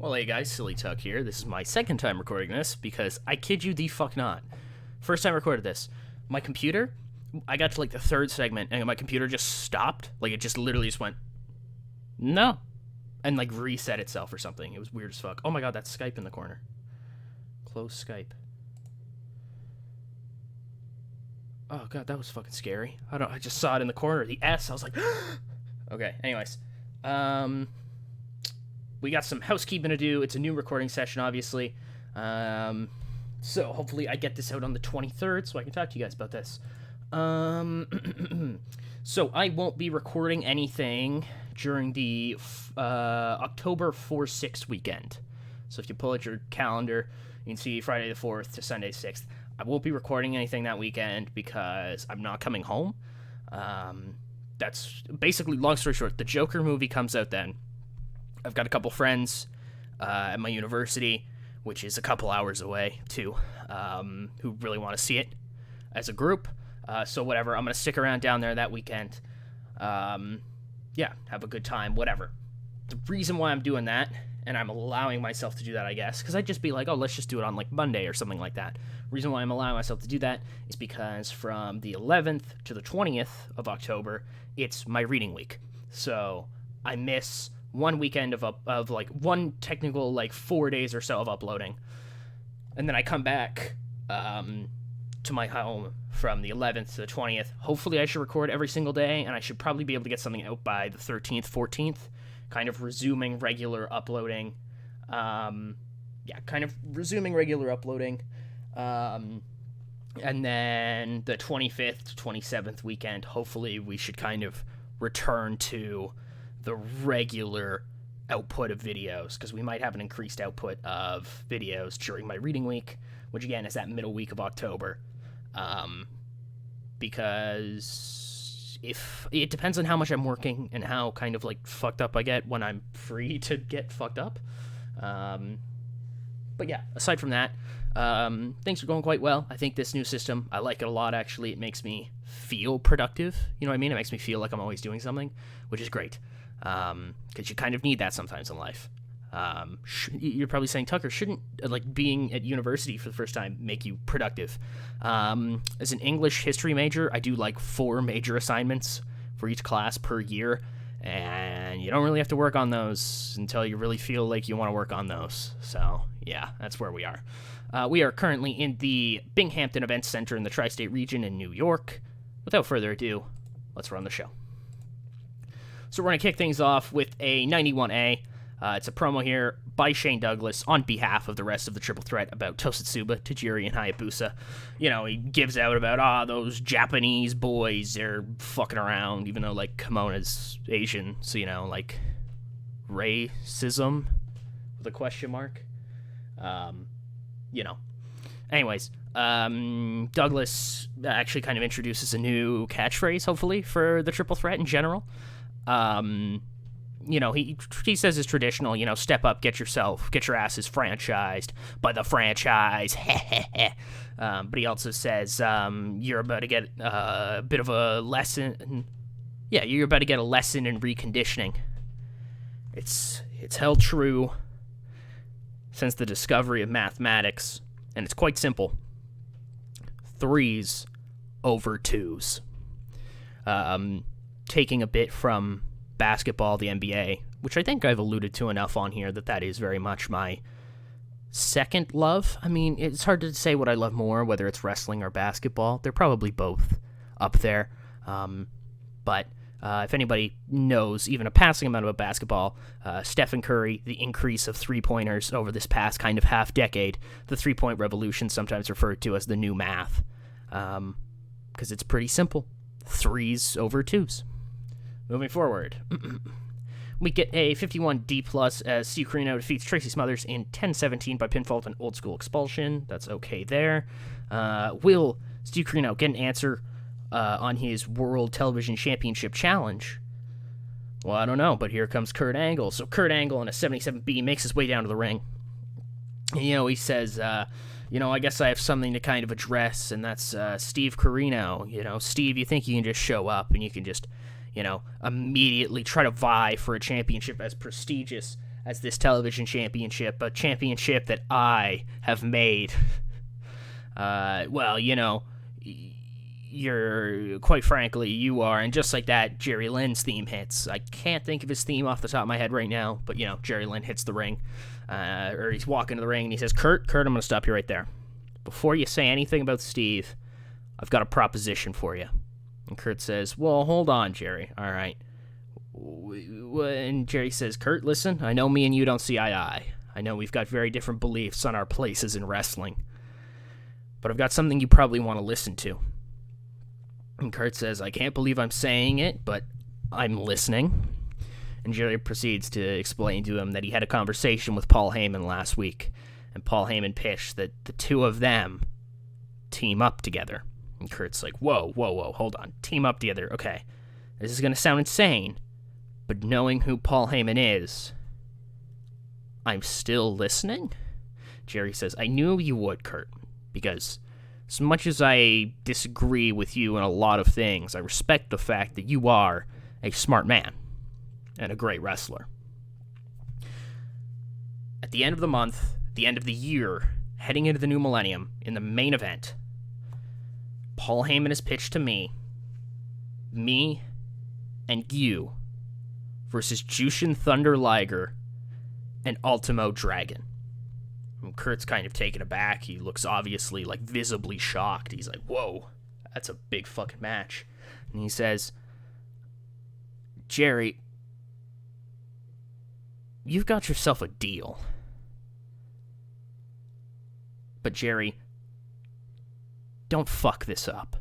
Well, hey guys, Silly Tuck here. This is my second time recording this because I kid you the fuck not. First time I recorded this, my computer, I got to like the third segment and my computer just stopped. Like it just literally just went, no. And like reset itself or something. It was weird as fuck. Oh my god, that's Skype in the corner. Close Skype. Oh god, that was fucking scary. I just saw it in the corner, the S. I was like, okay, anyways. We got some housekeeping to do. It's a new recording session, obviously. So hopefully I get this out on the 23rd so I can talk to you guys about this. So I won't be recording anything during the October 4-6 weekend. So if you pull out your calendar, you can see Friday the 4th to Sunday 6th. I won't be recording anything that weekend because I'm not coming home. That's basically, long story short, the Joker movie comes out then. I've got a couple friends at my university, which is a couple hours away, too, who really want to see it as a group. So whatever, I'm going to stick around down there that weekend. Yeah, have a good time, whatever. The reason why I'm doing that, and I'm allowing myself to do that, I guess, because I'd just be like, oh, let's just do it on, like, Monday or something like that. The reason why I'm allowing myself to do that is because from the 11th to the 20th of October, it's my reading week. So I miss one weekend of like one technical like 4 days or so of uploading, and then I come back to my home from the 11th to the 20th. Hopefully I should record every single day, and I should probably be able to get something out by the 13th, 14th, kind of resuming regular uploading. And then the 25th to 27th weekend, hopefully we should kind of return to the regular output of videos, because we might have an increased output of videos during my reading week, which again is that middle week of October, because if it depends on how much I'm working and how kind of like fucked up I get when I'm free to get fucked up. But yeah, aside from that, things are going quite well. I think this new system, I like it a lot, actually. It makes me feel productive, you know what I mean? It makes me feel like I'm always doing something, which is great. Because you kind of need that sometimes in life. You're probably saying, Tucker, shouldn't like being at university for the first time make you productive? As an English history major, I do like 4 major assignments for each class per year, and you don't really have to work on those until you really feel like you want to work on those. So yeah, that's where we are. We are currently in the Binghamton Events Center in the tri-state region in New York. Without further ado, let's run the show. So we're going to kick things off with a 91A. It's a promo here by Shane Douglas on behalf of the rest of the Triple Threat about Tosatsuba, Tajiri, and Hayabusa. You know, he gives out about, those Japanese boys, they're fucking around, even though, like, Kimona's Asian, so, you know, like, racism with a question mark. You know. Anyways, Douglas actually kind of introduces a new catchphrase, hopefully, for the Triple Threat in general. You know, he says it's traditional, you know, step up, get your asses franchised by the franchise. But he also says, you're about to get a bit of a lesson. Yeah, you're about to get a lesson in reconditioning. It's held true since the discovery of mathematics, and it's quite simple. 3s over 2s. Taking a bit from basketball, the NBA, which I think I've alluded to enough on here that is very much my second love. I mean, it's hard to say what I love more, whether it's wrestling or basketball. They're probably both up there. But if anybody knows even a passing amount about basketball, Stephen Curry, the increase of three-pointers over this past kind of half-decade, the three-point revolution, sometimes referred to as the new math, because it's pretty simple. 3s over 2s. Moving forward, we get a 51D+ as Steve Corino defeats Tracy Smothers in 10-17 by pinfall with an old school expulsion. That's okay there. Will Steve Corino get an answer on his World Television Championship challenge? Well, I don't know, but here comes Kurt Angle. So Kurt Angle in a 77B makes his way down to the ring. And, you know, he says, you know, I guess I have something to kind of address, and that's Steve Corino. You know, Steve, you think you can just show up and you can just, you know, immediately try to vie for a championship as prestigious as this television championship, a championship that I have made. Well, you're, quite frankly, you are. And just like that, Jerry Lynn's theme hits. I can't think of his theme off the top of my head right now, but, Jerry Lynn hits the ring. Or he's walking to the ring, and he says, Kurt, I'm going to stop you right there. Before you say anything about Steve, I've got a proposition for you. And Kurt says, well, hold on, Jerry. All right. And Jerry says, Kurt, listen, I know me and you don't see eye to eye. I know we've got very different beliefs on our places in wrestling. But I've got something you probably want to listen to. And Kurt says, I can't believe I'm saying it, but I'm listening. And Jerry proceeds to explain to him that he had a conversation with Paul Heyman last week. And Paul Heyman pitched that the two of them team up together. And Kurt's like, whoa, hold on. Team up together. Okay. This is going to sound insane, but knowing who Paul Heyman is, I'm still listening? Jerry says, I knew you would, Kurt, because as much as I disagree with you in a lot of things, I respect the fact that you are a smart man and a great wrestler. At the end of the month, the end of the year, heading into the new millennium, in the main event, Paul Heyman is pitched to me and you, versus Jushin Thunder Liger and Ultimo Dragon. And Kurt's kind of taken aback. He looks obviously, visibly shocked. He's like, whoa, that's a big fucking match. And he says, Jerry, you've got yourself a deal. But Jerry, don't fuck this up.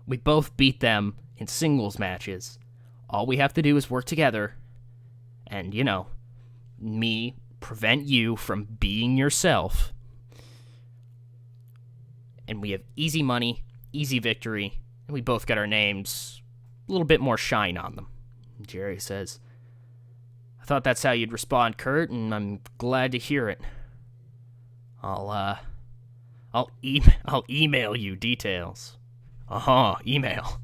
We both beat them in singles matches. All we have to do is work together and, me prevent you from being yourself. And we have easy money, easy victory, and we both got our names a little bit more shine on them. Jerry says, I thought that's how you'd respond, Kurt, and I'm glad to hear it. I'll email you details. Email.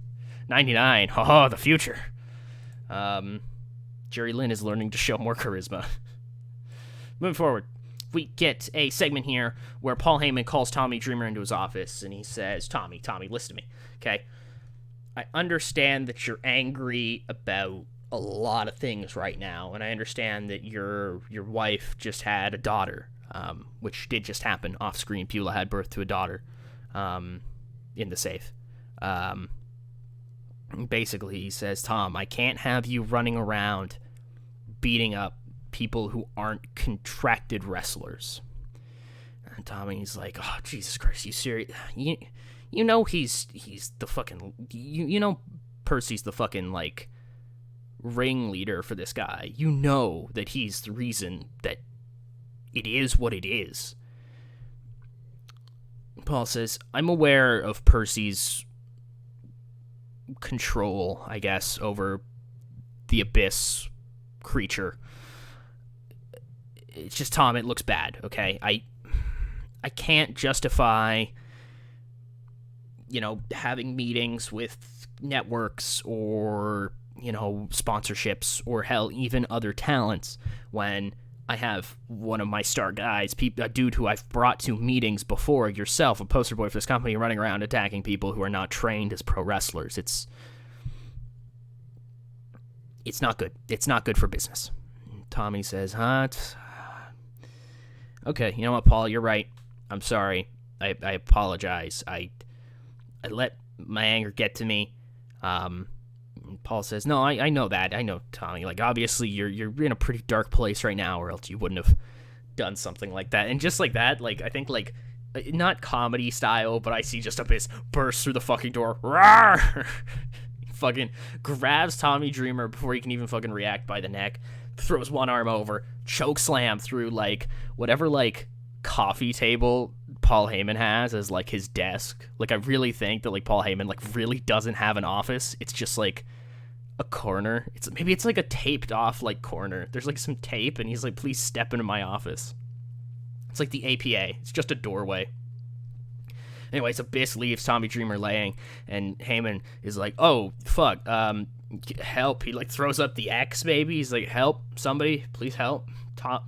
99. The future. Jerry Lynn is learning to show more charisma. Moving forward, we get a segment here where Paul Heyman calls Tommy Dreamer into his office, and he says, Tommy, listen to me, okay? I understand that you're angry about a lot of things right now, and I understand that your wife just had a daughter, which did just happen off-screen. Beulah had birth to a daughter in the safe. Basically, he says, Tom, I can't have you running around beating up people who aren't contracted wrestlers. And Tommy's like, oh, Jesus Christ, you serious? You know he's the fucking... You know Percy's the fucking, ringleader for this guy. You know that he's the reason that it is what it is. Paul says, I'm aware of Percy's control, I guess, over the Abyss creature. It's just, Tom, it looks bad, okay? I can't justify, having meetings with networks or, sponsorships or, hell, even other talents when I have one of my star guys, a dude who I've brought to meetings before, yourself, a poster boy for this company, running around attacking people who are not trained as pro wrestlers. It's not good. It's not good for business. Tommy says, okay, you know what, Paul, you're right. I'm sorry. I apologize. I let my anger get to me. Paul says, no, I know that. I know, Tommy. Obviously, you're in a pretty dark place right now, or else you wouldn't have done something like that. And just like that, I think, not comedy style, but I see just Abyss burst through the fucking door. Rawr! Fucking grabs Tommy Dreamer before he can even fucking react by the neck, throws one arm over, choke slam through, whatever, coffee table Paul Heyman has as, his desk. I really think that, Paul Heyman, really doesn't have an office. It's just, a corner. Maybe it's a taped off, corner. There's, some tape, and he's like, please step into my office. It's like the APA. It's just a doorway. Anyways, Abyss leaves Tommy Dreamer laying, and Heyman is like, oh, fuck, Help. He, like, throws up the X, maybe. He's like, help, somebody, please help.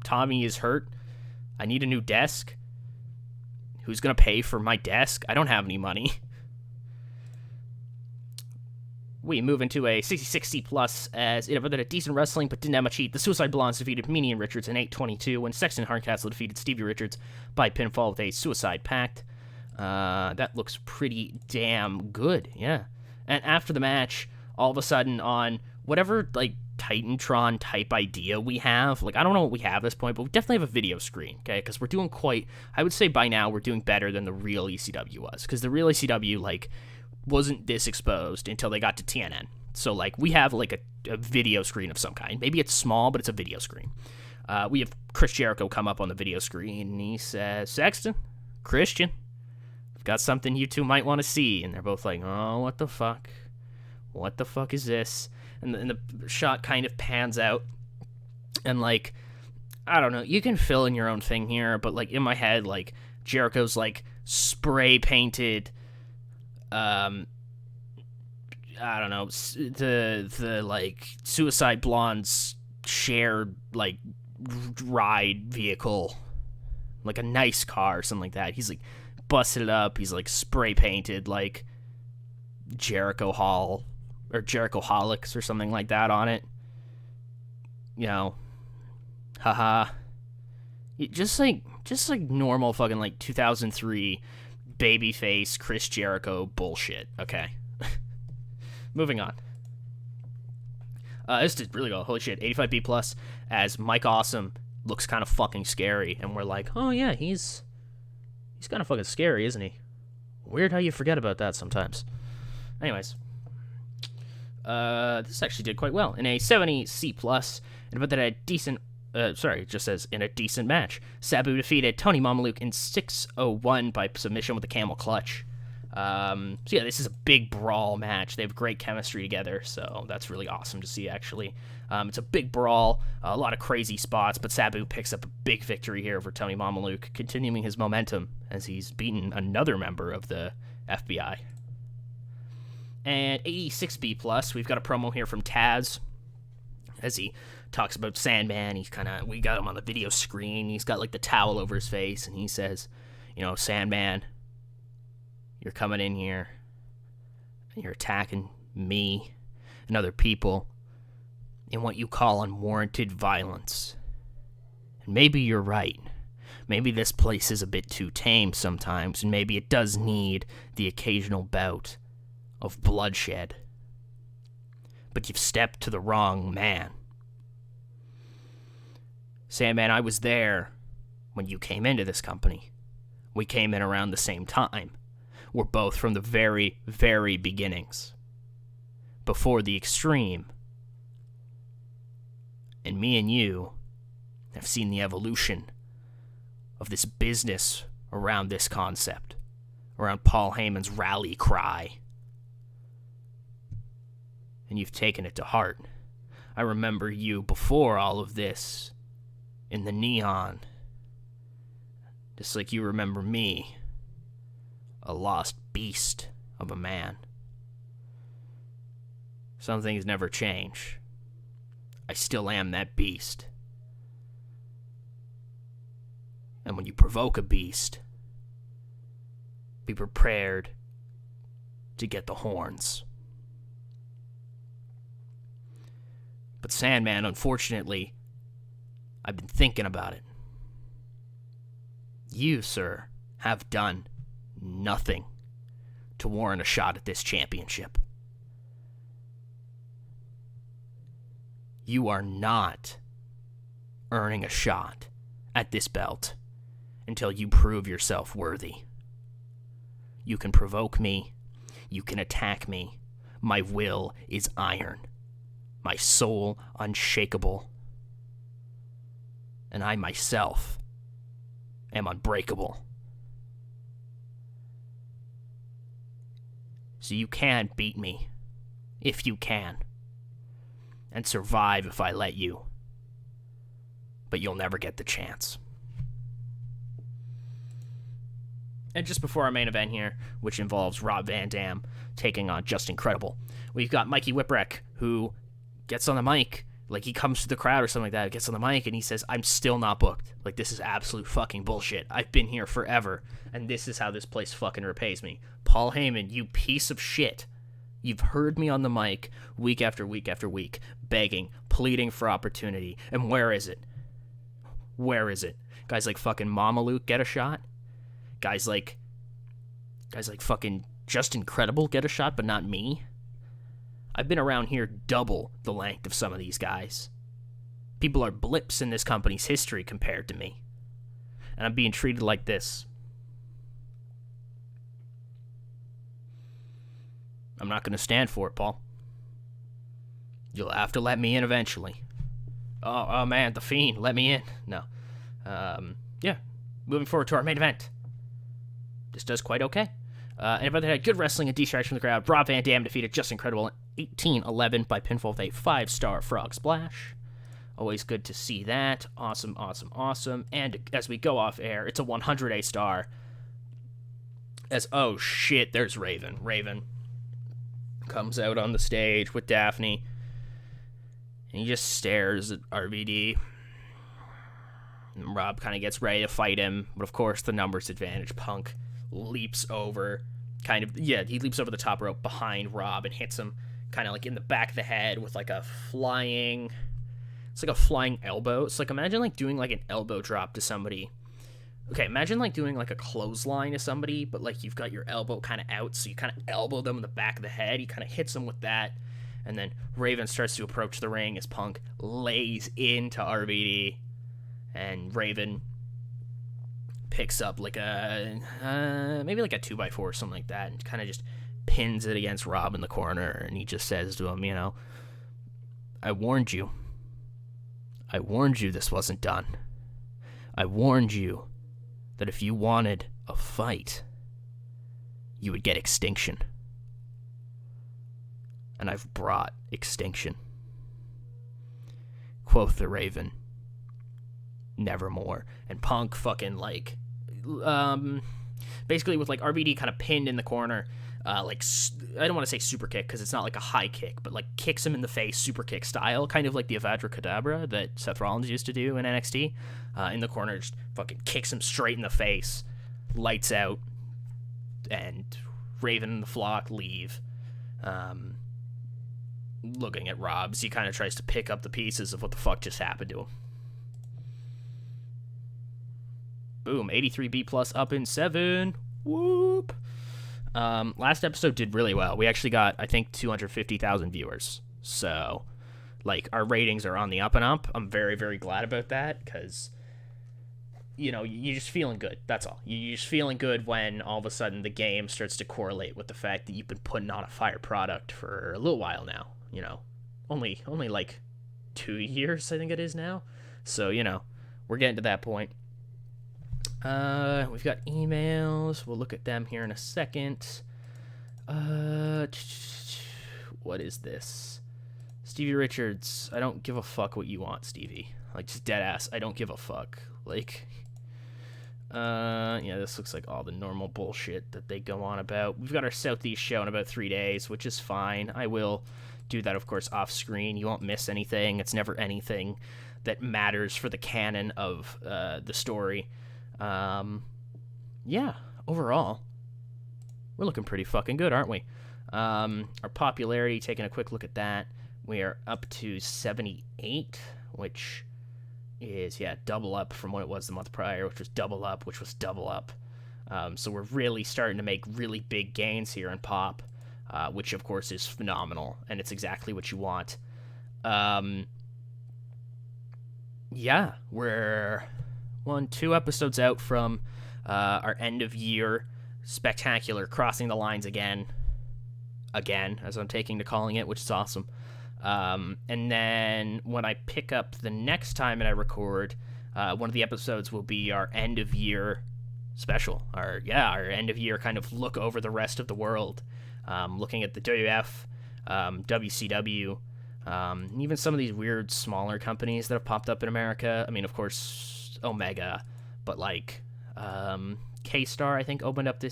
Tommy is hurt. I need a new desk. Who's going to pay for my desk? I don't have any money. We move into a 66C plus as it had a decent wrestling but didn't have much heat. The Suicide Blondes defeated Meanie and Richards in 8:22 when Sexton Hardcastle defeated Stevie Richards by pinfall with a Suicide Pact. That looks pretty damn good, yeah. And after the match, all of a sudden on whatever, like, Titantron type idea we have, like, I don't know what we have at this point, but we definitely have a video screen, okay? Because we're doing I would say by now we're doing better than the real ECW was. Because the real ECW, like, wasn't this exposed until they got to TNN. So, like, we have, like, a video screen of some kind. Maybe it's small, but it's a video screen. We have Chris Jericho come up on the video screen, and he says, Sexton, Christian, I've got something you two might want to see. And they're both like, oh, what the fuck? What the fuck is this? And the shot kind of pans out. And, like, I don't know. You can fill in your own thing here, but, like, in my head, like, Jericho's, like, spray painted... I don't know, the like Suicide Blondes shared like ride vehicle, like a nice car or something like that. He's like busted it up. He's like spray painted like Jericho Hall or Jericho Holics or something like that on it. You know, haha. Just like normal fucking like 2003 babyface Chris Jericho bullshit. Okay. Moving on. This did really go. Holy shit. 85B plus as Mike Awesome looks kind of fucking scary. And we're like, oh yeah, he's kind of fucking scary, isn't he? Weird how you forget about that sometimes. Anyways. This actually did quite well. In a 70C plus, and about that a decent it just says, in a decent match. Sabu defeated Tony Mamaluke in 6:01 by submission with a camel clutch. So yeah, this is a big brawl match. They have great chemistry together, so that's really awesome to see, actually. It's a big brawl, a lot of crazy spots, but Sabu picks up a big victory here over Tony Mamaluke, continuing his momentum as he's beaten another member of the FBI. And 86B plus, we've got a promo here from Taz, as he talks about Sandman. We got him on the video screen. He's got like the towel over his face, and he says, you know, Sandman, you're coming in here, and you're attacking me and other people in what you call unwarranted violence. And maybe you're right. Maybe this place is a bit too tame sometimes, and maybe it does need the occasional bout of bloodshed. But you've stepped to the wrong man. Sandman, I was there when you came into this company. We came in around the same time. We're both from the very, very beginnings. Before the Extreme. And me and you have seen the evolution of this business around this concept. Around Paul Heyman's rally cry. And you've taken it to heart. I remember you before all of this, in the neon. Just like you remember me, a lost beast of a man. Some things never change. I still am that beast. And when you provoke a beast, be prepared to get the horns. But Sandman, unfortunately, I've been thinking about it. You, sir, have done nothing to warrant a shot at this championship. You are not earning a shot at this belt until you prove yourself worthy. You can provoke me. You can attack me. My will is iron. My soul unshakable. And I myself am unbreakable. So you can beat me, if you can, and survive if I let you. But you'll never get the chance. And just before our main event here, which involves Rob Van Dam taking on Just Incredible, we've got Mikey Whipwreck who gets on the mic, like he comes to the crowd or something like that, gets on the mic and he says, I'm still not booked. Like, this is absolute fucking bullshit. I've been here forever, and this is how this place fucking repays me. Paul Heyman, you piece of shit. You've heard me on the mic week after week after week, begging, pleading for opportunity, and where is it? Where is it? Guys like fucking Mama Luke get a shot? Guys like fucking Just Incredible get a shot, but not me? I've been around here double the length of some of these guys. People are blips in this company's history compared to me. And I'm being treated like this. I'm not going to stand for it, Paul. You'll have to let me in eventually. Oh man, The Fiend, let me in. No. Yeah, moving forward to our main event. This does quite okay. Anybody that had good wrestling and distraction from the crowd. Rob Van Dam defeated Just Incredible in 18-11 by pinfall with a 5-star frog splash. Always good to see that. Awesome, awesome, awesome. And as we go off air, it's a 100 star. As, oh shit, there's Raven. Raven comes out on the stage with Daphne, and he just stares at RVD. And Rob kind of gets ready to fight him, but of course the numbers advantage. Punk leaps over, he leaps over the top rope behind Rob and hits him kind of like in the back of the head with like a flying, it's like a flying elbow. It's like, imagine like doing like an elbow drop to somebody. Okay, imagine like doing like a clothesline to somebody, but like you've got your elbow kind of out, so you kind of elbow them in the back of the head. He kind of hits them with that, and then Raven starts to approach the ring as Punk lays into RVD, and Raven picks up like a maybe like a 2x4 or something like that, and kind of just pins it against Rob in the corner, and he just says to him, you know, I warned you this wasn't done. I warned you that if you wanted a fight, you would get extinction. And I've brought extinction. Quoth the Raven, nevermore. And Punk fucking like, basically with like RVD kind of pinned in the corner, like, I don't want to say super kick because it's not like a high kick, but like kicks him in the face super kick style, kind of like the Avada Kedavra that Seth Rollins used to do in NXT. In the corner, just fucking kicks him straight in the face, lights out, and Raven and the flock leave. Looking at Rob as he kind of tries to pick up the pieces of what the fuck just happened to him. Boom, 83B plus up in 7. Whoop. Last episode did really well. We actually got, I think, 250,000 viewers. So, like, our ratings are on the up and up. I'm very, very glad about that because, you know, you're just feeling good. That's all. You're just feeling good when all of a sudden the game starts to correlate with the fact that you've been putting on a fire product for a little while now. You know, only like 2 years, I think it is now. So, you know, we're getting to that point. We've got emails. We'll look at them here in a second. What is this? Stevie Richards, I don't give a fuck what you want, Stevie. Like, just dead ass, I don't give a fuck. Like, yeah, this looks like all the normal bullshit that they go on about. We've got our Southeast show in about 3 days, which is fine. I will do that, of course, off screen. You won't miss anything. It's never anything that matters for the canon of the story. Yeah, overall, we're looking pretty fucking good, aren't we? Our popularity, taking a quick look at that, we are up to 78, which is, yeah, double up from what it was the month prior, which was double up, which was double up. So we're really starting to make really big gains here in pop, which, of course, is phenomenal, and it's exactly what you want. Yeah, we're 2 episodes out from our end-of-year spectacular crossing the lines again, as I'm taking to calling it, which is awesome. And then when I pick up the next time and I record, one of the episodes will be our end-of-year special. Our end-of-year kind of look over the rest of the world, looking at the WF, WCW, and even some of these weird smaller companies that have popped up in America. I mean, of course, Omega, but like K-Star, I think, opened up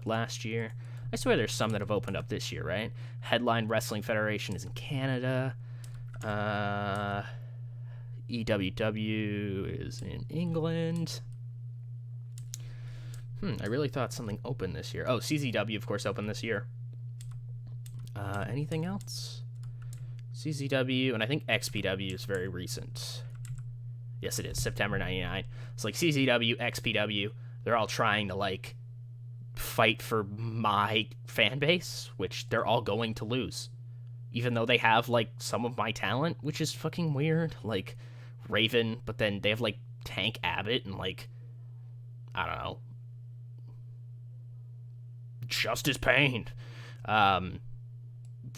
last year. I swear there's some that have opened up this year, right? Headline Wrestling Federation is in Canada. EWW is in England. I really thought something opened this year. Oh, CZW, of course, opened this year. Anything else? CZW, and I think XPW is very recent. Yes, it is. September 99. It's like CZW, XPW, they're all trying to, like, fight for my fan base, which they're all going to lose. Even though they have, like, some of my talent, which is fucking weird. Like, Raven, but then they have, like, Tank Abbott and, like, I don't know, Justice Payne. And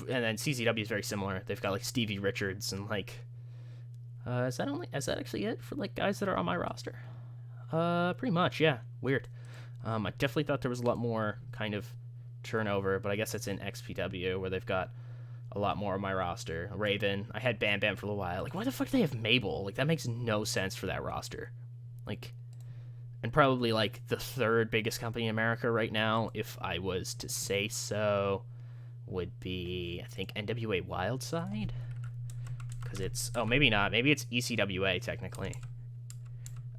then CZW is very similar. They've got, like, Stevie Richards and, like, is that actually it for, like, guys that are on my roster? Pretty much, yeah. Weird. I definitely thought there was a lot more kind of turnover, but I guess it's in XPW where they've got a lot more on my roster. Raven. I had Bam Bam for a while. Like, why the fuck do they have Mabel? Like, that makes no sense for that roster. Like, and probably, like, the third biggest company in America right now, if I was to say so, would be, I think, NWA Wildside? Because it's, oh, maybe not. Maybe it's ECWA, technically.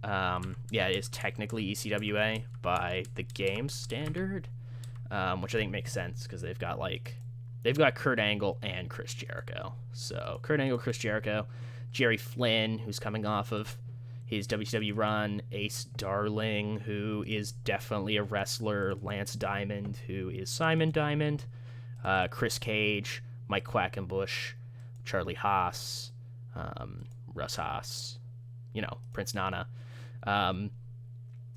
Yeah, it is technically ECWA by the game standard, which I think makes sense, because they've got Kurt Angle and Chris Jericho. So, Kurt Angle, Chris Jericho, Jerry Flynn, who's coming off of his WCW run, Ace Darling, who is definitely a wrestler, Lance Diamond, who is Simon Diamond, Chris Cage, Mike Quackenbush, Charlie Haas, Russ Haas, Prince Nana.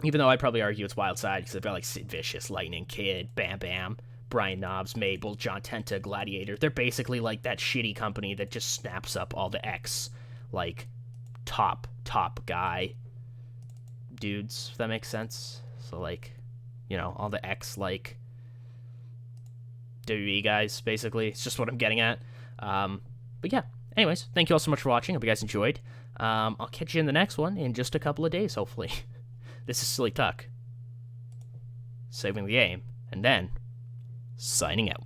Even though I'd probably argue it's Wildside, because they've got, like, Sid Vicious, Lightning Kid, Bam Bam, Brian Knobbs, Mabel, John Tenta, Gladiator. They're basically like that shitty company that just snaps up all the like, top guy dudes, if that makes sense. So, like, all the like, WWE guys, basically. It's just what I'm getting at. But yeah, anyways, thank you all so much for watching. Hope you guys enjoyed. I'll catch you in the next one in just a couple of days, hopefully. This is Silly Tuck, saving the game, and then signing out.